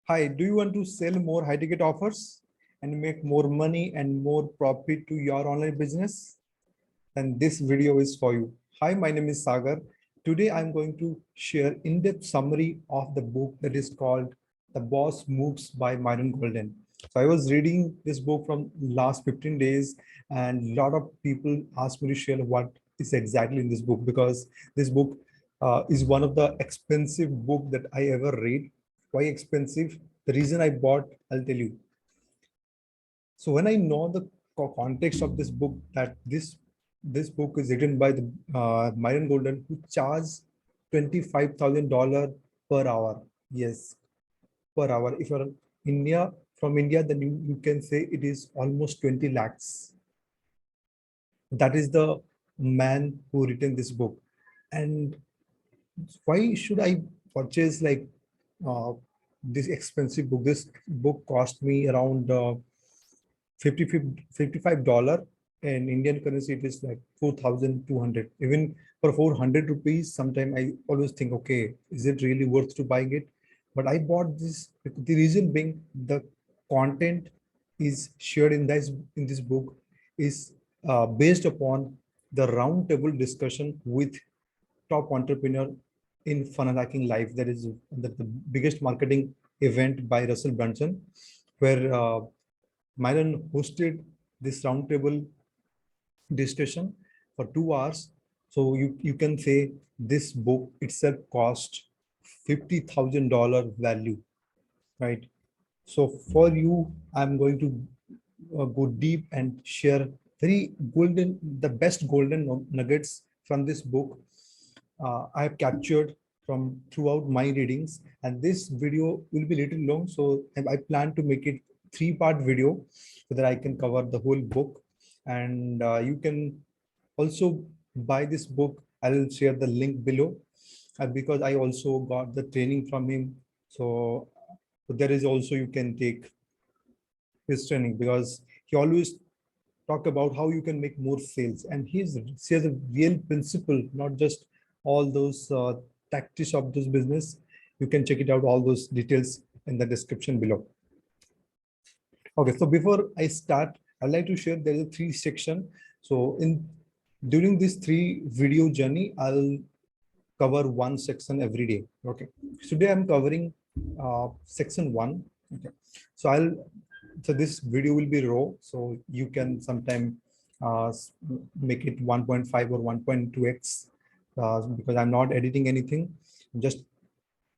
Hi, do you want to sell more high ticket offers and make more money and more profit to your online business? Then this video is for you. Hi, my name is Sagar. Today I'm going to share in-depth summary of the book that is called The Boss Moves by Myron Golden. So I was reading this book from last 15 days and a lot of people asked me to share what is exactly in this book because this book is one of the expensive book that I ever read. Why expensive? The reason I bought, I'll tell you. So when I know the context of this book, that this book is written by the Myron Golden, who charges $25,000 per hour. Yes, per hour. If you're India from India, then you can say it is almost 20 lakhs. That is the man who written this book. And why should I purchase like uh, this expensive book? This book cost me around 55 $55 in Indian currency. It is like 4,200. Even for 400 rupees, sometimes I always think, okay, is it really worth to buying it? But I bought this. The reason being the content is shared in this book is based upon the roundtable discussion with top entrepreneur in funnel hacking live. That is the biggest marketing event by Russell Brunson, where Myron hosted this roundtable discussion for 2 hours. So you can say this book itself cost $50,000 value, right? So for you, I'm going to go deep and share the best golden nuggets from this book. I have captured from throughout my readings, and this video will be little long. So I plan to make it three-part video so that I can cover the whole book. And you can also buy this book. I'll share the link below because I also got the training from him. So there is also you can take his training because he always talk about how you can make more sales, and he says a real principle, not just all those tactics of this business. You can check it out, all those details in the description below. Okay, so before I start, I'd like to share there is a three section. So during this three video journey, I'll cover one section every day. Okay, today I'm covering section 1. Okay, so this video will be raw, so you can sometime make it 1.5 or 1.2x because I'm not editing anything. I'm just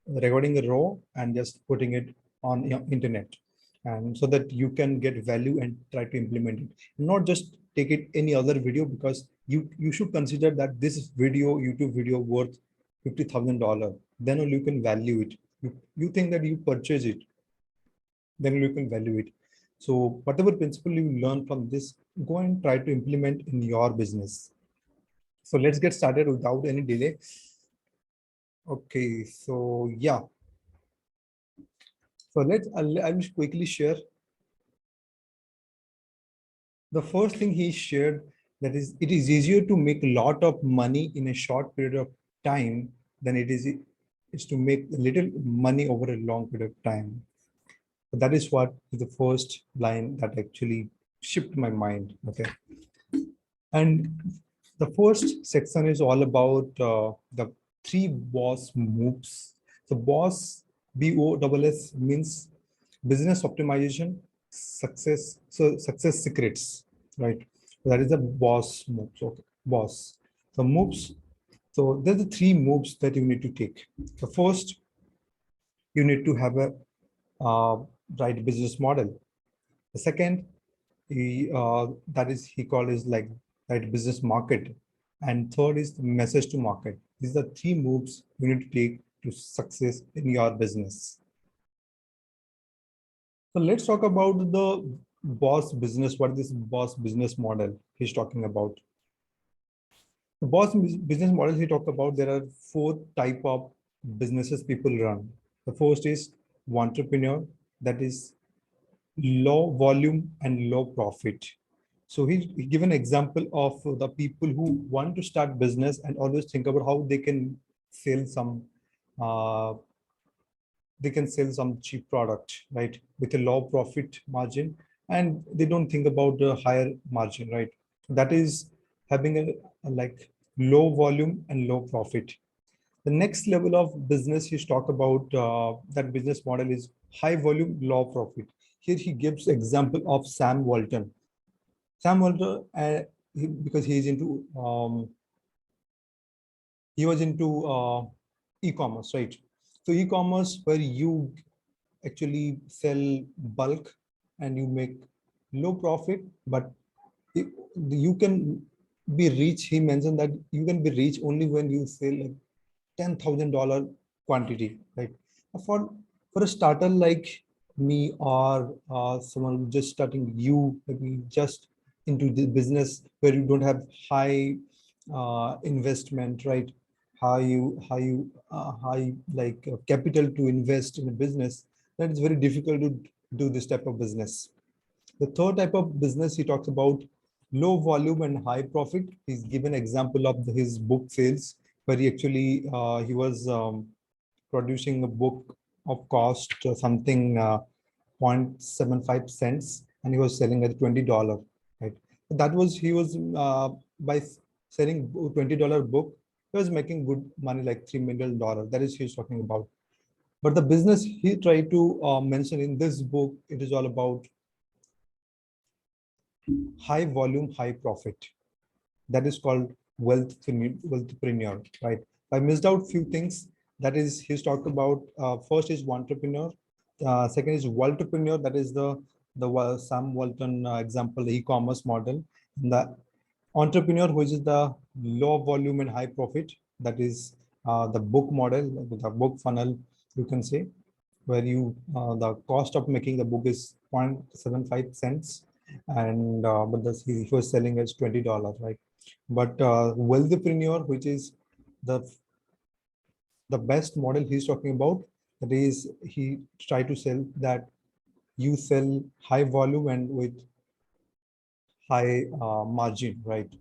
recording a raw and just putting it on internet, and so that you can get value and try to implement it, not just take it any other video, because you should consider that this YouTube video worth $50,000. Then only you can value it. You think that you purchase it, then you can value it. So whatever principle you learn from this, go and try to implement in your business. So let's get started without any delay. Okay, so yeah. So I'll quickly share. The first thing he shared, that is, it is easier to make a lot of money in a short period of time than it is to make little money over a long period of time. So that is what is the first line that actually shifted my mind. Okay. And the first section is all about the three boss moves. So boss, BOSS, means business optimization, success. So success secrets, right? That is the boss moves. Okay, boss. So moves. So there's the three moves that you need to take. The first, you need to have a right business model. The second, that is he called is like right business market, and third is the message to market. These are three moves you need to take to success in your business. So let's talk about the boss business. What is this boss business model he's talking about? The boss business model he talked about, there are four type of businesses people run. The first is entrepreneur, that is low volume and low profit. So he give an example of the people who want to start business and always think about how they can sell some they can sell some cheap product, right, with a low profit margin, and they don't think about the higher margin, right? That is having a like low volume and low profit. The next level of business he's talked about, that business model is high volume, low profit. Here he gives example of Sam Walton. Sam Walton, because he's into he was into e-commerce, right? So e-commerce where you actually sell bulk and you make low profit, but you can be rich. He mentioned that you can be rich only when you sell like $10,000 quantity, right? For for a starter like me, or someone just starting, you maybe just into the business where you don't have high investment, right? High like capital to invest in a business, then it's very difficult to do this type of business. The third type of business he talks about, low volume and high profit. He's given example of his book sales, where he actually he was producing a book of cost something 0.75 cents, and he was selling at $20, right? That was he was by selling $20 book, he was making good money, like $3 million. That is he's talking about. But the business he tried to mention in this book, it is all about high volume, high profit. That is called wealthpreneur, right? I missed out few things. That is, he's talked about first is entrepreneur, second is entrepreneur. That is the Sam Walton example e-commerce model. And the entrepreneur, which is the low volume and high profit. That is the book model, the book funnel, you can say, where you the cost of making the book is 0.75 cents, and but he was selling as $20, right? But wealthpreneur, which is the the best model he's talking about, that is he try to sell that you sell high volume and with high margin, right?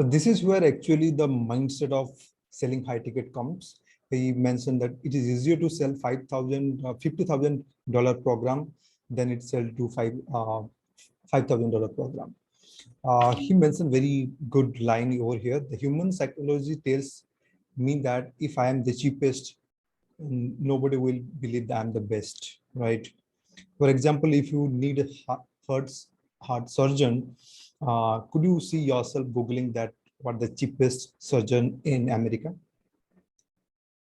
So this is where actually the mindset of selling high ticket comes. He mentioned that it is easier to sell $50,000 program than it sell to $5,000 program. He mentioned very good line over here. The human psychology tells me that if I am the cheapest, nobody will believe that I'm the best, right? For example, if you need a heart surgeon, could you see yourself Googling that what the cheapest surgeon in America?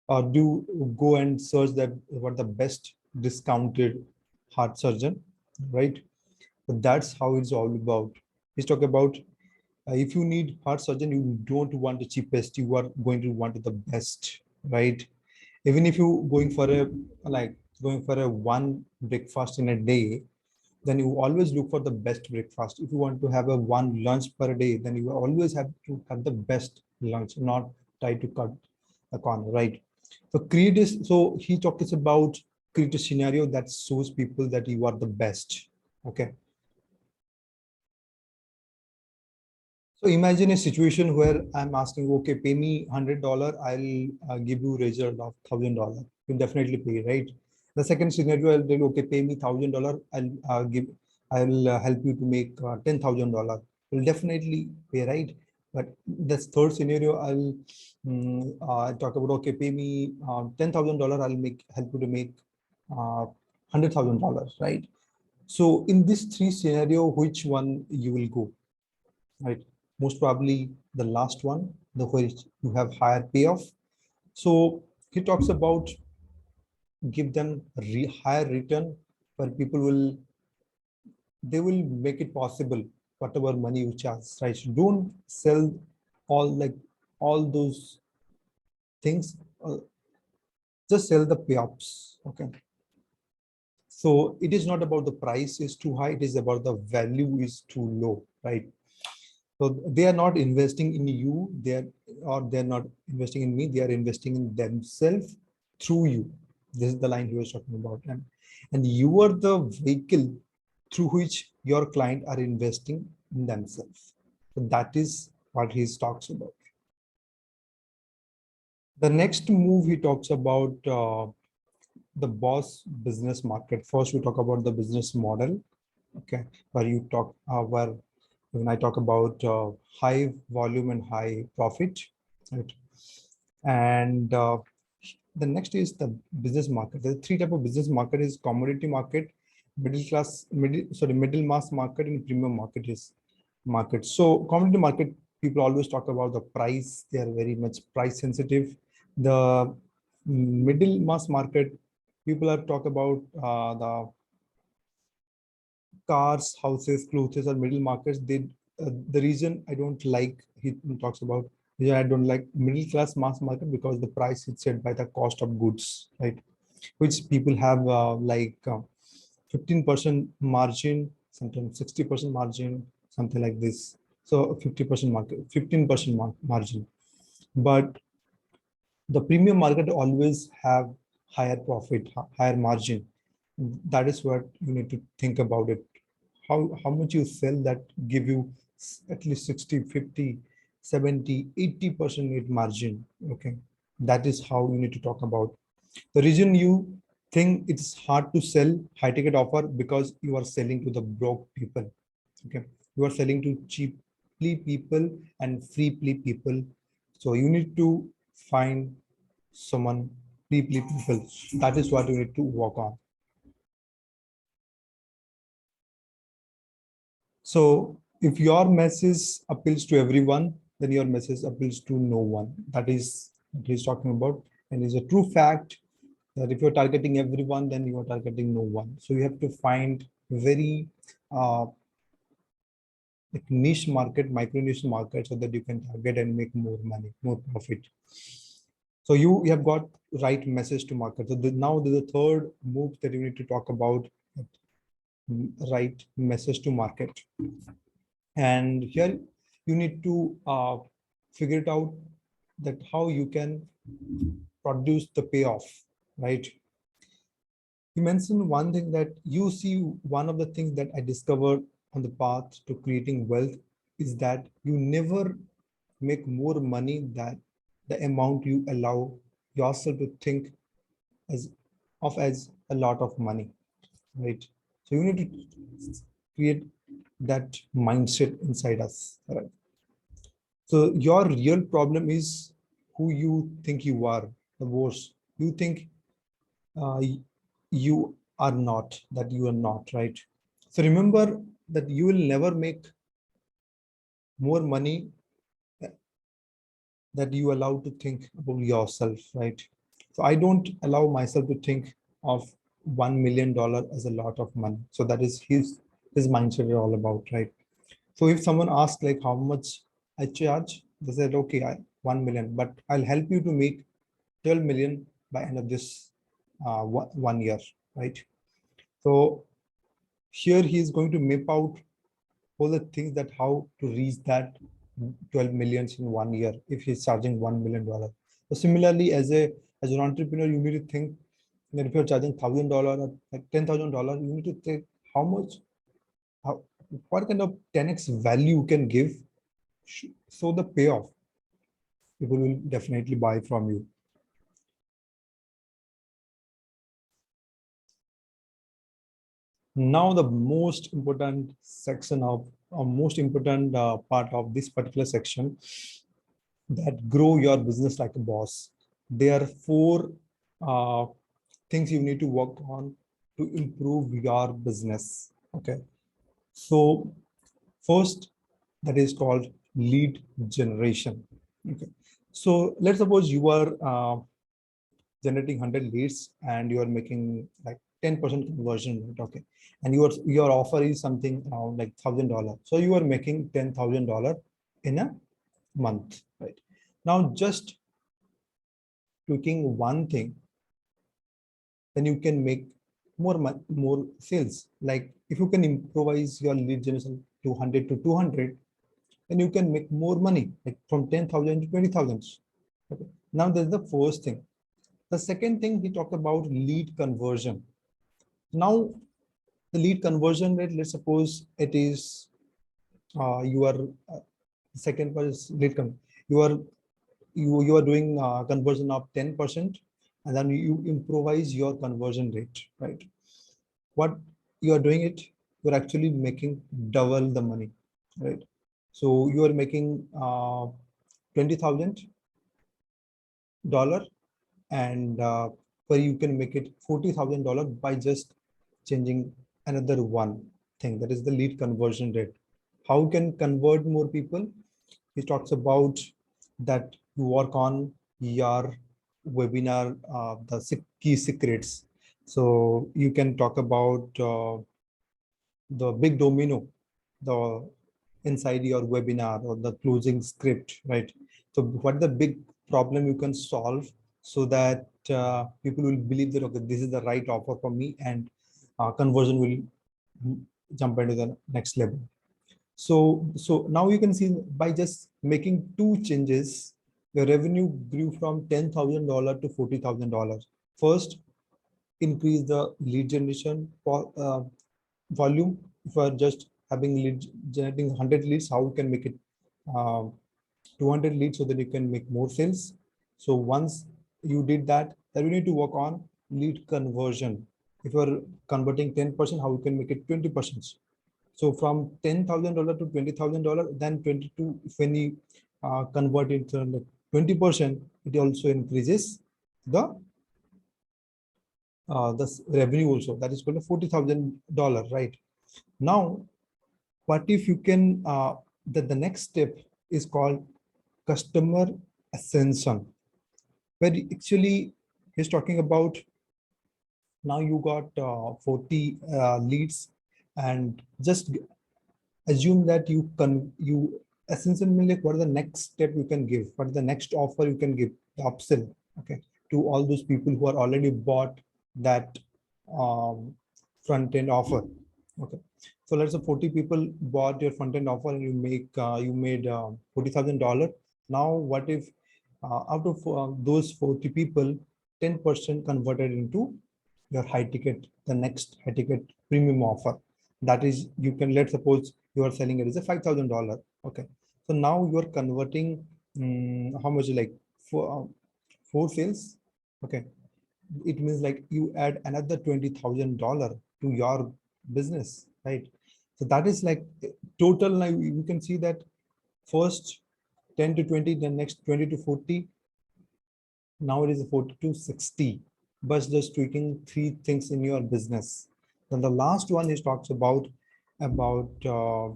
Or do go and search that what the best discounted heart surgeon, right? But that's how it's all about. He's talking about if you need heart surgeon, you don't want the cheapest, you are going to want the best, right? Even if you going for a like going for a one breakfast in a day, then you always look for the best breakfast. If you want to have a one lunch per day, then you always have to have the best lunch, not try to cut a corner, right? So create this. So he talks about create a scenario that shows people that you are the best. Okay. So imagine a situation where I'm asking, okay, pay me $100, I'll give you result of $1,000. You definitely pay, right? The second scenario, I'll tell you, okay, pay me $1,000, I'll help you to make $10,000. You'll definitely pay, right? But this third scenario, I'll talk about, okay, pay me $10,000, I'll help you to make $100,000, right? So in this three scenario, which one you will go, right? Most probably the last one, the which you have higher payoff. So he talks about give them higher return, where people will they will make it possible whatever money you charge, right? So don't sell all those things, just sell the payoffs. Okay. So it is not about the price is too high, it is about the value is too low, right? So they are not investing in you, they're not investing in me, they are investing in themselves through you. This is the line he was talking about. And you are the vehicle through which your client are investing in themselves. So that is what he talks about. The next move he talks about the boss business market. First, we talk about the business model. Okay, where you talk where when I talk about high volume and high profit, right? And the next is the business market. There are three type of business market: is commodity market, middle mass market, and premium market. So commodity market, people always talk about the price. They are very much price sensitive. The middle mass market, people are talk about the cars, houses, clothes, or middle markets. The reason I don't like, he talks about, I don't like middle class mass market because the price is set by the cost of goods, right? Which people have 15% margin, sometimes 60% margin, something like this. So 50% market, 15% margin. But the premium market always have higher profit, higher margin. That is what you need to think about it. How much you sell, that give you at least 60, 50, 70, 80% net margin. Okay, that is how you need to talk about. The reason you think it's hard to sell high ticket offer, because you are selling to the broke people. Okay, you are selling to cheaply people and freely people. So you need to find someone cheaply people. That is what you need to work on. So if your message appeals to everyone, then your message appeals to no one. That is what he's talking about. And it's a true fact that if you're targeting everyone, then you are targeting no one. So you have to find very like niche market, micro niche market, so that you can target and make more money, more profit. So you have got right message to market. So now there's a third move that you need to talk about, right message to market. And here you need to figure it out, that how you can produce the payoff, right? You mentioned one thing, that you see, one of the things that I discovered on the path to creating wealth is that you never make more money than the amount you allow yourself to think as as a lot of money, right? So you need to create that mindset inside us, right? So your real problem is who you think you are, the worst. You think uh, you are not, that you are not, right? So remember that you will never make more money that you allow to think about yourself, right? So I don't allow myself to think of $1 million as a lot of money. So that is his mindset is all about, right? So if someone asks like how much I charge, they said, okay, 1 million, but I'll help you to make 12 million by end of this 1 year, right? So here he is going to map out all the things that how to reach that 12 millions in 1 year if he's charging $1 million. So similarly, as an entrepreneur, you need to think that if you're charging $1,000 or like $10,000, you need to think how much, how, what kind of 10x value you can give, so the payoff people will definitely buy from you. Now the most important section of, or most important part of this particular section, that grow your business like a boss. There are four uh, things you need to work on to improve your business. Okay, so first, that is called lead generation. Okay, so let's suppose you are generating 100 leads and you are making like 10% conversion rate. Okay, and your offer is something around like $1,000. So you are making $10,000 in a month, right? Now just tweaking one thing, then you can make more sales. Like if you can improvise your lead generation to 100 to 200, then you can make more money, like from 10,000 to 20,000. Okay. Now there's the first thing. The second thing, we talked about lead conversion. Now the lead conversion rate, let's suppose it is you are second was lead con, you are you are doing conversion of 10%, and then you improvise your conversion rate, right? What you are doing it, you're actually making double the money, right? So you are making $20,000, and where you can make it $40,000 by just changing another one thing, that is the lead conversion rate. How can convert more people? He talks about that you work on your webinar, the key secrets. So you can talk about the big domino, the inside your webinar or the closing script, right? So what the big problem you can solve so that people will believe that, okay, this is the right offer for me, and conversion will jump into the next level. So now you can see by just making two changes, the revenue grew from $10,000 to $40,000. First, increase the lead generation for volume. If you are just having lead generating 100 leads, how you can make it uh, 200 leads so that you can make more sales. So once you did that, then you need to work on lead conversion. If you are converting 10%, how you can make it 20%. So from $10,000 to $20,000, then 22, when you convert it to 20%, it also increases the revenue also. That is called $40,000, right? Now, what if you can, the next step is called customer ascension, where actually he's talking about now you got 40 leads, and just assume that you essentially like what are the next step you can give, what is the next offer you can give, the upsell, okay, to all those people who are already bought that um, front end offer. Okay, so let's say 40 people bought your front end offer and you made $40,000. Now what if out of those 40 people, 10% converted into your high ticket, the next high ticket premium offer? That is, you can, let's suppose you are selling it as a $5,000. Okay, so now you are converting how much, like four sales. Okay, it means like you add another $20,000 to your business, right? So that is like total. Now you can see that first 10 to 20, the next 20 to 40. Now it is 40 to 60, but just tweaking three things in your business. Then the last one is talks about the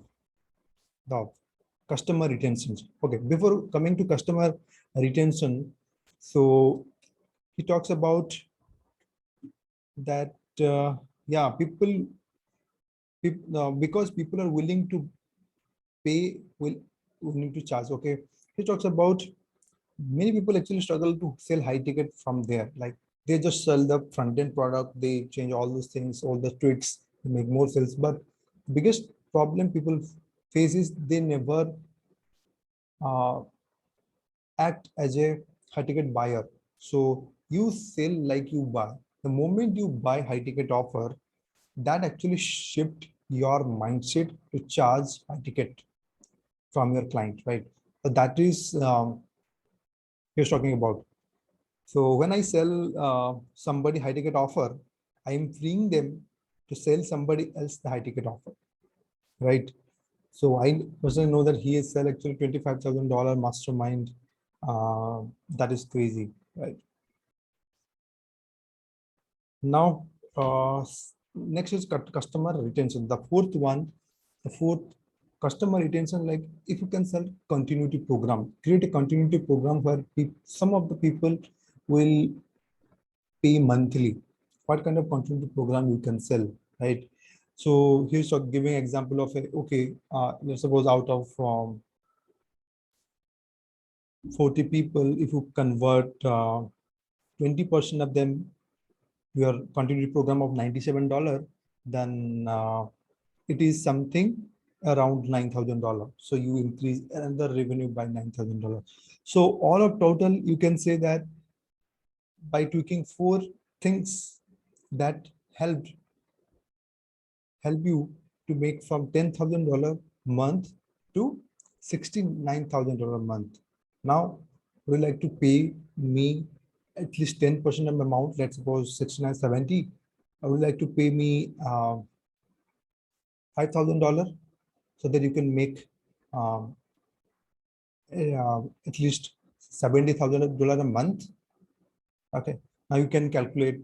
customer retention. Okay, before coming to customer retention, so he talks about that yeah, because people are willing to pay, willing to charge. Okay, he talks about many people actually struggle to sell high ticket from there. Like they just sell the front end product, they change all those things, all the tweaks to make more sales. But biggest problem people face is they never uh, act as a high ticket buyer. So you sell like you buy. The moment you buy high ticket offer, that actually shift your mindset to charge high ticket from your client, right? So that is he's talking about. So when I sell somebody high ticket offer, I am freeing them to sell somebody else the high ticket offer, right? So I personally know that he has sell actually $25,000 mastermind. That is crazy, right? Now, next is customer retention. The fourth customer retention, like if you can sell continuity program, create a continuity program where some of the people will pay monthly. What kind of continuity program you can sell, right? So here's giving example of a, okay, let's suppose out of 40 people, if you convert 20% of them your continuity program of $97, then it is something around $9,000. So you increase another revenue by $9,000. So all of total, you can say that by tweaking four things that helped help you to make from $10,000 month to $69,000 month. Now, would you like to pay me at least 10% of the amount? Let's suppose 69, 70. I would like to pay me $5,000 so that you can make um, at least $70,000 a month. Okay, now you can calculate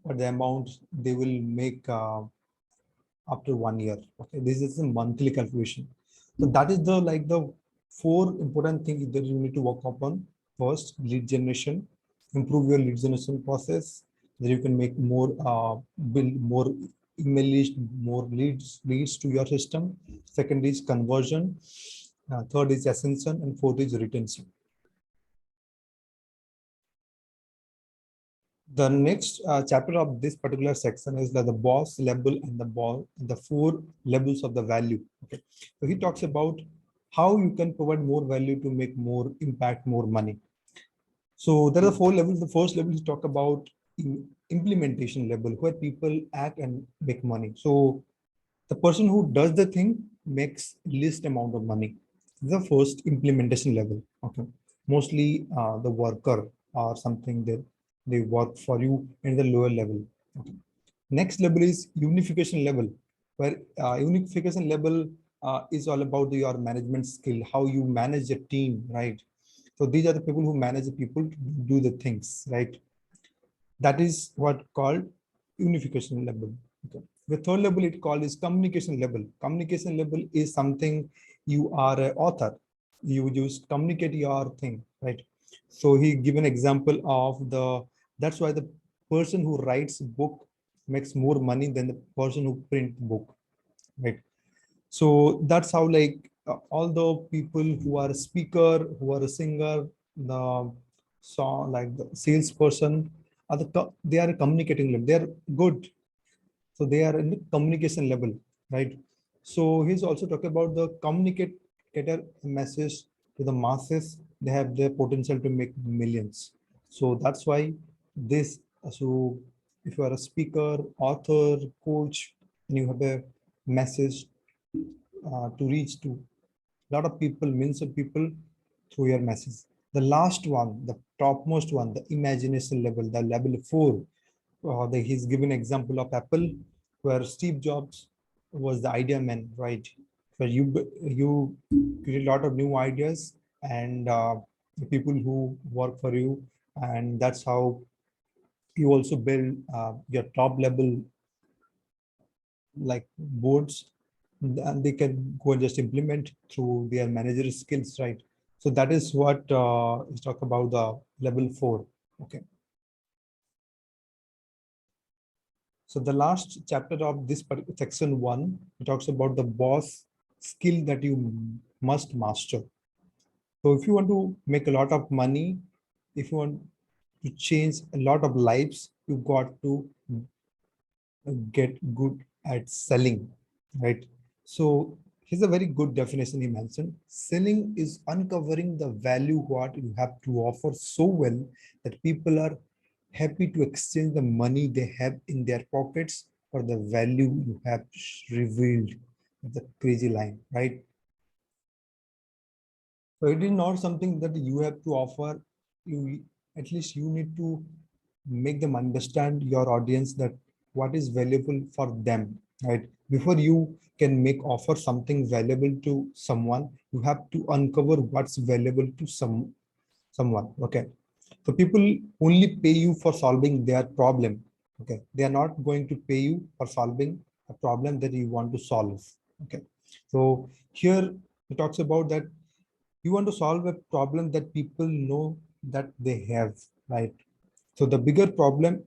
what the amount they will make after 1 year. Okay, this is a monthly calculation. So that is the four important things that you need to work upon. First, lead generation, improve your lead generation process. Then you can make more, build more email list, more leads to your system. Second is conversion. Third is ascension, and fourth is retention. The next chapter of this particular section is the boss level and the four levels of the value. Okay, so he talks about how you can provide more value to make more impact, more money. So there are four levels. The first level is talk about implementation level, where people act and make money. So the person who does the thing makes least amount of money. The first implementation level. Okay, mostly the worker or something that they work for you in the lower level. Okay. Next level is unification level, where unification level is all about your management skill, how you manage a team, right? So these are the people who manage the people to do the things, right? That is what called unification level. Okay. The third level it called is communication level. Communication level is something you are an author. You just communicate your thing, right? So he give an example of that's why the person who writes book makes more money than the person who print book, right? So that's how all the people who are a speaker, who are a singer, the song like the salesperson, they are communicating level. They are good, so they are in the communication level, right? So he's also talking about the communicator message to the masses. They have the potential to make millions. So that's why this. So if you are a speaker, author, coach, and you have a message to reach to a lot of people, millions of people through your message. The last one, the topmost one, the imagination level, the level four. He's given example of Apple, where Steve Jobs was the idea man, right? Where you create a lot of new ideas and the people who work for you, and that's how you also build your top level like boards, and they can go and just implement through their managerial skills, right? So that is what is talk about the level four. Okay. So the last chapter of this section one, it talks about the boss skill that you must master. So if you want to make a lot of money, if you want to change a lot of lives, you got to get good at selling, right? So here's a very good definition he mentioned. Selling is uncovering the value what you have to offer so well that people are happy to exchange the money they have in their pockets for the value you have revealed. The crazy line, right? So it is not something that you have to offer. You at least you need to make them understand your audience that what is valuable for them, right? Before you can make offer something valuable to someone, you have to uncover what's valuable to someone. Okay. So people only pay you for solving their problem. Okay. They are not going to pay you for solving a problem that you want to solve. Okay. So here it talks about that you want to solve a problem that people know that they have, right? So the bigger problem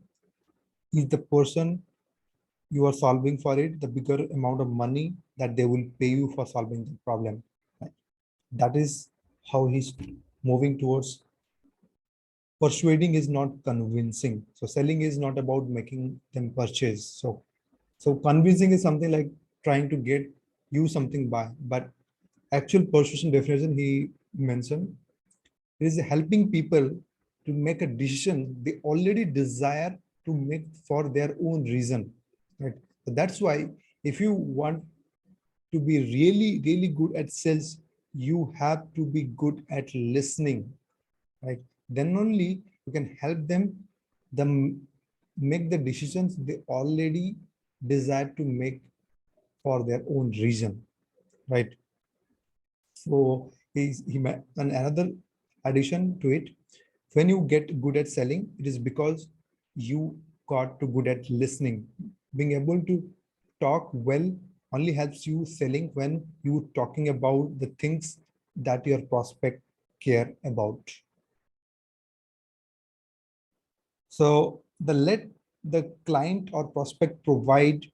is the person you are solving for it, the bigger amount of money that they will pay you for solving the problem. Right? That is how he's moving towards. Persuading is not convincing. So selling is not about making them purchase. So convincing is something like trying to get you something by, but actual persuasion definition he mentioned is helping people to make a decision they already desire to make for their own reason, right? So that's why if you want to be really good at sales, you have to be good at listening, right? Then only you can help them make the decisions they already desire to make for their own reason, right? So and another addition to it, when you get good at selling, it is because you got too good at listening. Being able to talk well only helps you selling when you talking about the things that your prospect care about. So let the client or prospect provide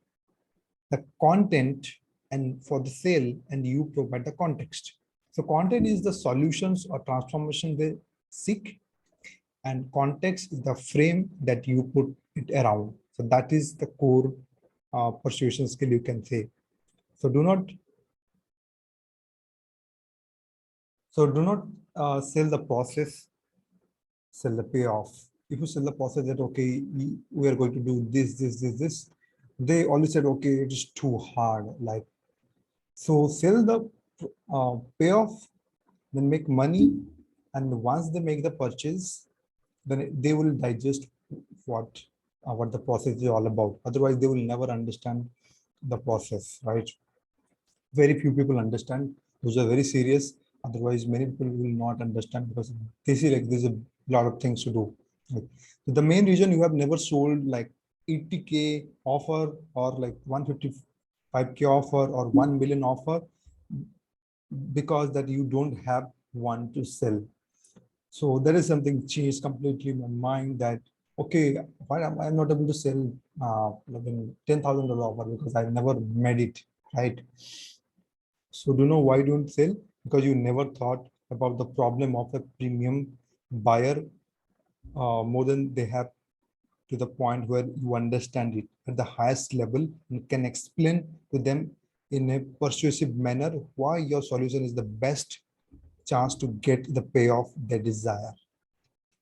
the content and for the sale, and you provide the context. So content is the solutions or transformation they seek, and context is the frame that you put it around. So that is the core persuasion skill, you can say. So do not sell the process, sell the payoff. If you sell the process that okay, we are going to do this, they always said okay, it is too hard. Like, so sell the payoff, then make money, and once they make the purchase, then they will digest what what the process is all about. Otherwise, they will never understand the process, right? Very few people understand. Those are very serious. Otherwise, many people will not understand because they see like there's a lot of things to do. Like, so the main reason you have never sold like 80K offer or like 155K offer or 1 million offer, because that you don't have one to sell. So there is something changed completely in my mind that, okay, why am I not able to sell like $10,000 offer because I never made it, right? So do you know why don't sell? Because you never thought about the problem of a premium buyer more than they have, to the point where you understand it at the highest level and can explain to them in a persuasive manner why your solution is the best chance to get the payoff they desire.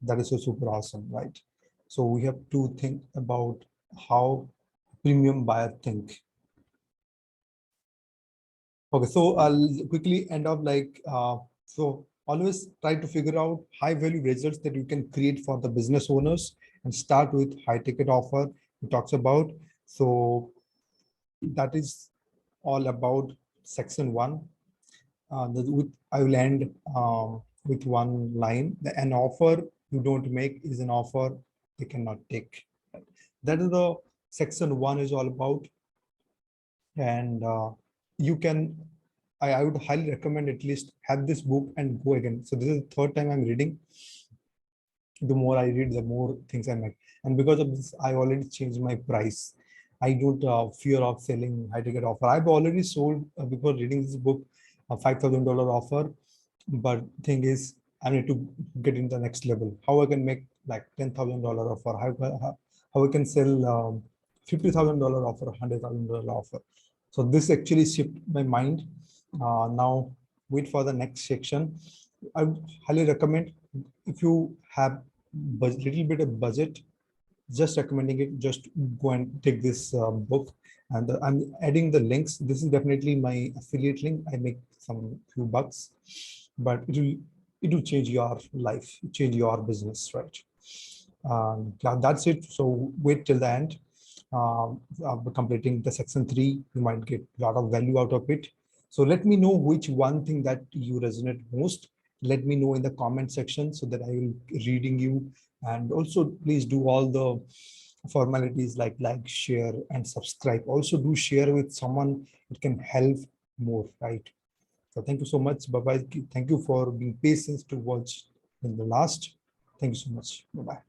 That is so super awesome, right? So we have to think about how premium buyer think. Okay, so I'll quickly end up like, so always try to figure out high value results that you can create for the business owners and start with high ticket offer he talks about. So that is all about section one. I will end with one line. An offer you don't make is an offer you cannot take. That is the section one is all about. And you can, I would highly recommend at least have this book and go again. So this is the third time I'm reading. The more I read, the more things I make. And because of this, I already changed my price. I don't fear of selling high ticket offer. I've already sold before reading this book a $5,000 offer. But thing is, I need to get in the next level. How I can make like $10,000 offer? How I can sell $50,000 offer, $100,000 offer? So this actually shifted my mind. Now wait for the next section. I would highly recommend, if you have little bit of budget, just recommending it, just go and take this book. And I'm adding the links. This is definitely my affiliate link. I make some few bucks, but it will change your life, change your business, right? Yeah, that's it. So wait till the end. Completing the section 3, you might get a lot of value out of it. So let me know which one thing that you resonate most. Let me know in the comment section so that I will reading you. And also please do all the formalities like, share, and subscribe. Also do share with someone, it can help more, right? So thank you so much. Bye bye. Thank you for being patient to watch in the last. Thank you so much. Bye bye.